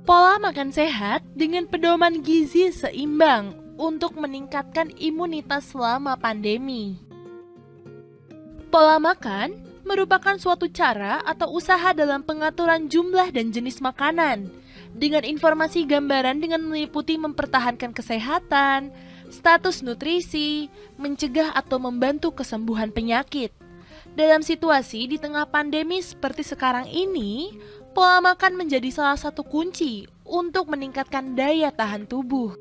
Pola makan sehat dengan pedoman gizi seimbang untuk meningkatkan imunitas selama pandemi. Pola makan merupakan suatu cara atau usaha dalam pengaturan jumlah dan jenis makanan, dengan informasi gambaran dengan meliputi mempertahankan kesehatan, status nutrisi, mencegah atau membantu kesembuhan penyakit. Dalam situasi di tengah pandemi seperti sekarang ini, pola makan menjadi salah satu kunci untuk meningkatkan daya tahan tubuh.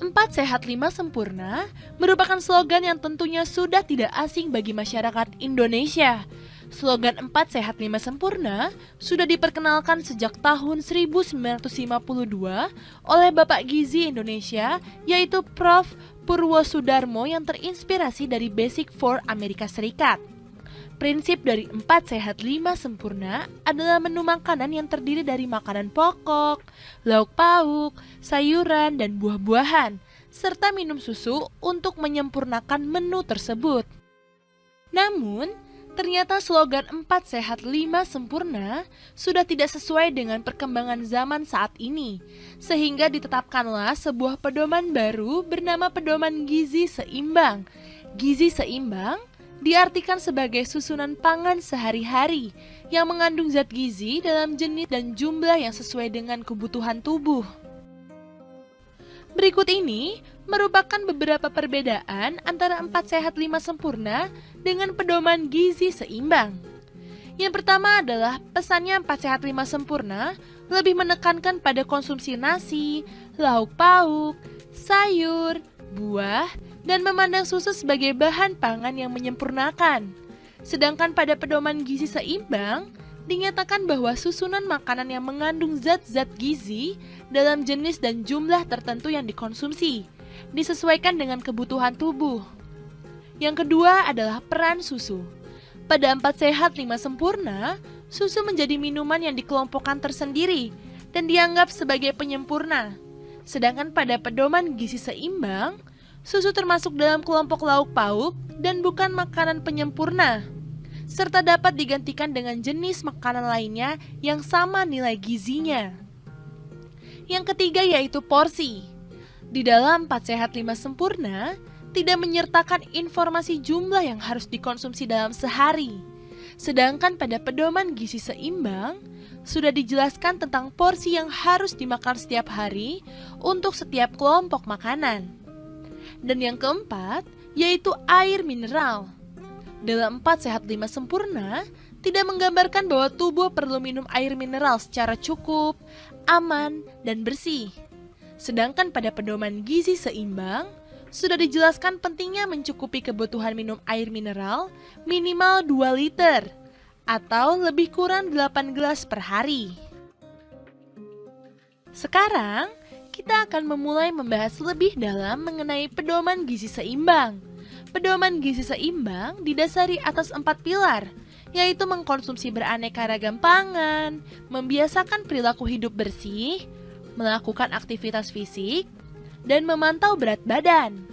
4 sehat 5 sempurna merupakan slogan yang tentunya sudah tidak asing bagi masyarakat Indonesia. Slogan 4 sehat 5 sempurna sudah diperkenalkan sejak tahun 1952 oleh Bapak Gizi Indonesia, yaitu Prof. Purwosudarmo yang terinspirasi dari Basic for Amerika Serikat. Prinsip dari 4 sehat 5 sempurna adalah menu makanan yang terdiri dari makanan pokok, lauk pauk, sayuran, dan buah-buahan, serta minum susu untuk menyempurnakan menu tersebut. Namun, ternyata slogan 4 sehat 5 sempurna sudah tidak sesuai dengan perkembangan zaman saat ini, sehingga ditetapkanlah sebuah pedoman baru bernama pedoman gizi seimbang. Gizi seimbang diartikan sebagai susunan pangan sehari-hari yang mengandung zat gizi dalam jenis dan jumlah yang sesuai dengan kebutuhan tubuh. Berikut ini merupakan beberapa perbedaan antara 4 sehat 5 sempurna dengan pedoman gizi seimbang. Yang pertama adalah pesannya 4 sehat 5 sempurna lebih menekankan pada konsumsi nasi, lauk pauk, sayur, buah, dan memandang susu sebagai bahan pangan yang menyempurnakan. Sedangkan pada pedoman gizi seimbang, dinyatakan bahwa susunan makanan yang mengandung zat-zat gizi dalam jenis dan jumlah tertentu yang dikonsumsi, disesuaikan dengan kebutuhan tubuh. Yang kedua adalah peran susu. Pada 4 sehat 5 sempurna, susu menjadi minuman yang dikelompokkan tersendiri dan dianggap sebagai penyempurna. Sedangkan pada pedoman gizi seimbang, susu termasuk dalam kelompok lauk pauk dan bukan makanan penyempurna, serta dapat digantikan dengan jenis makanan lainnya yang sama nilai gizinya. Yang ketiga yaitu porsi. Di dalam 4 sehat 5 sempurna, tidak menyertakan informasi jumlah yang harus dikonsumsi dalam sehari. Sedangkan pada pedoman gizi seimbang, sudah dijelaskan tentang porsi yang harus dimakan setiap hari untuk setiap kelompok makanan. Dan yang keempat, yaitu air mineral. Dalam 4 sehat 5 sempurna, tidak menggambarkan bahwa tubuh perlu minum air mineral secara cukup, aman, dan bersih. Sedangkan pada pedoman gizi seimbang, sudah dijelaskan pentingnya mencukupi kebutuhan minum air mineral minimal 2 liter, atau lebih kurang 8 gelas per hari. Sekarang, kita akan memulai membahas lebih dalam mengenai pedoman gizi seimbang. Pedoman gizi seimbang didasari atas 4 pilar, yaitu mengkonsumsi beraneka ragam pangan, membiasakan perilaku hidup bersih, melakukan aktivitas fisik, dan memantau berat badan.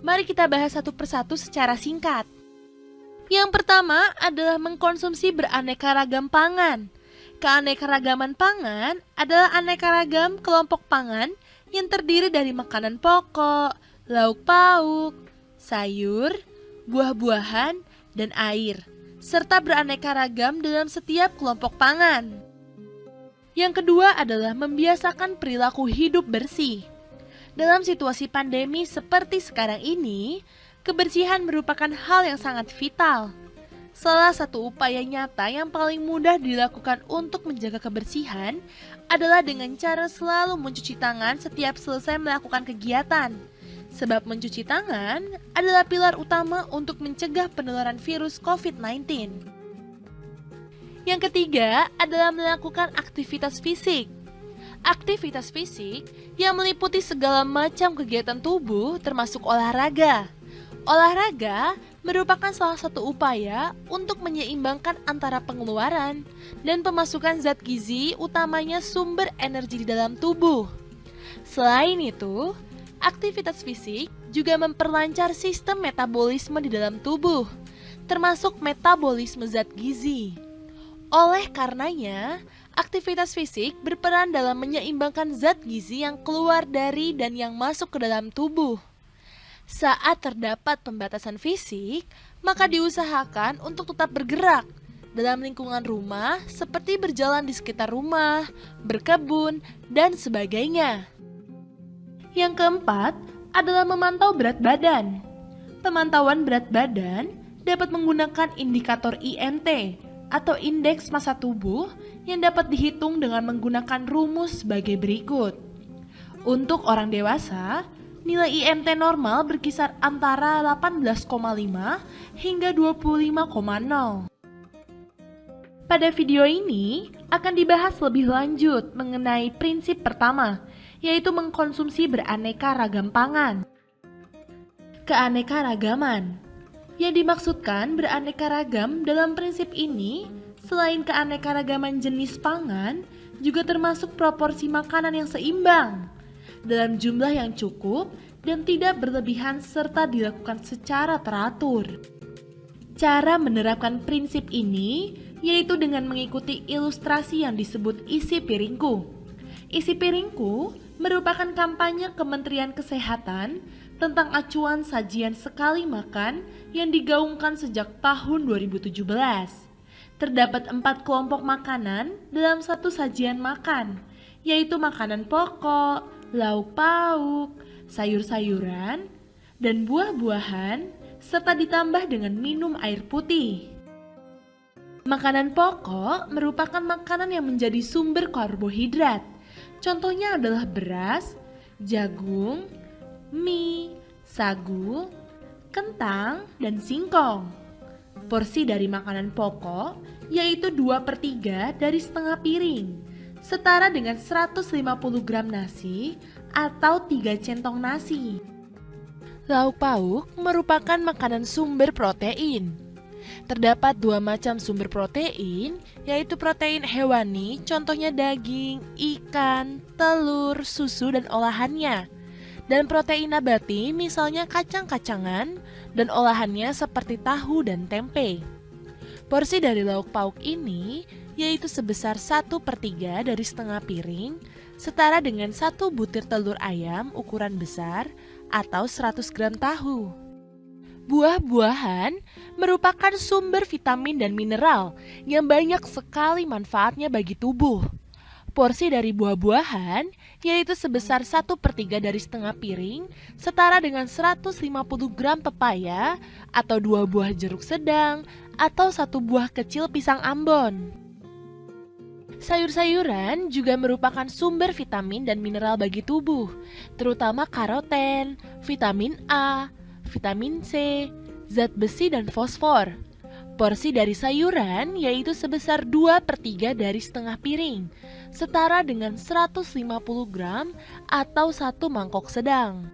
Mari kita bahas satu persatu secara singkat. Yang pertama adalah mengkonsumsi beraneka ragam pangan. Keanekaragaman pangan adalah aneka ragam kelompok pangan yang terdiri dari makanan pokok, lauk pauk, sayur, buah-buahan, dan air, serta beraneka ragam dalam setiap kelompok pangan. Yang kedua adalah membiasakan perilaku hidup bersih. Dalam situasi pandemi seperti sekarang ini, kebersihan merupakan hal yang sangat vital. Salah satu upaya nyata yang paling mudah dilakukan untuk menjaga kebersihan adalah dengan cara selalu mencuci tangan setiap selesai melakukan kegiatan. Sebab mencuci tangan adalah pilar utama untuk mencegah penularan virus COVID-19. Yang ketiga adalah melakukan aktivitas fisik. Aktivitas fisik yang meliputi segala macam kegiatan tubuh termasuk olahraga. Olahraga merupakan salah satu upaya untuk menyeimbangkan antara pengeluaran dan pemasukan zat gizi, utamanya sumber energi di dalam tubuh. Selain itu, aktivitas fisik juga memperlancar sistem metabolisme di dalam tubuh, termasuk metabolisme zat gizi. Oleh karenanya, Aktivitas fisik berperan dalam menyeimbangkan zat gizi yang keluar dari dan yang masuk ke dalam tubuh. Saat terdapat pembatasan fisik, maka diusahakan untuk tetap bergerak dalam lingkungan rumah seperti berjalan di sekitar rumah, berkebun, dan sebagainya. Yang keempat adalah memantau berat badan. Pemantauan berat badan dapat menggunakan indikator IMT atau indeks massa tubuh yang dapat dihitung dengan menggunakan rumus sebagai berikut. Untuk orang dewasa, nilai IMT normal berkisar antara 18,5 hingga 25,0. Pada video ini akan dibahas lebih lanjut mengenai prinsip pertama, yaitu mengkonsumsi beraneka ragam pangan. Keanekaragaman. Yang dimaksudkan beraneka ragam dalam prinsip ini, selain keanekaragaman jenis pangan, juga termasuk proporsi makanan yang seimbang, dalam jumlah yang cukup dan tidak berlebihan serta dilakukan secara teratur. Cara menerapkan prinsip ini yaitu dengan mengikuti ilustrasi yang disebut Isi Piringku. Isi Piringku merupakan kampanye Kementerian Kesehatan tentang acuan sajian sekali makan yang digaungkan sejak tahun 2017. Terdapat 4 kelompok makanan dalam satu sajian makan, yaitu makanan pokok, lauk pauk, sayur-sayuran, dan buah-buahan, serta ditambah dengan minum air putih. Makanan pokok merupakan makanan yang menjadi sumber karbohidrat. Contohnya adalah beras, jagung, mie, sagu, kentang, dan singkong. Porsi dari makanan pokok yaitu 2/3 dari setengah piring, setara dengan 150 gram nasi atau 3 centong nasi. Lauk pauk merupakan makanan sumber protein. Terdapat 2 macam sumber protein, yaitu protein hewani, contohnya daging, ikan, telur, susu, dan olahannya. Dan protein nabati, misalnya kacang-kacangan, dan olahannya seperti tahu dan tempe. Porsi dari lauk pauk ini yaitu sebesar 1/3 dari setengah piring, setara dengan 1 butir telur ayam ukuran besar atau 100 gram tahu. Buah-buahan merupakan sumber vitamin dan mineral yang banyak sekali manfaatnya bagi tubuh. Porsi dari buah-buahan yaitu sebesar 1/3 dari setengah piring, setara dengan 150 gram pepaya atau 2 buah jeruk sedang atau 1 buah kecil pisang Ambon. Sayur-sayuran juga merupakan sumber vitamin dan mineral bagi tubuh, terutama karoten, vitamin A, vitamin C, zat besi, dan fosfor. Porsi dari sayuran yaitu sebesar 2/3 dari setengah piring, setara dengan 150 gram atau 1 mangkok sedang.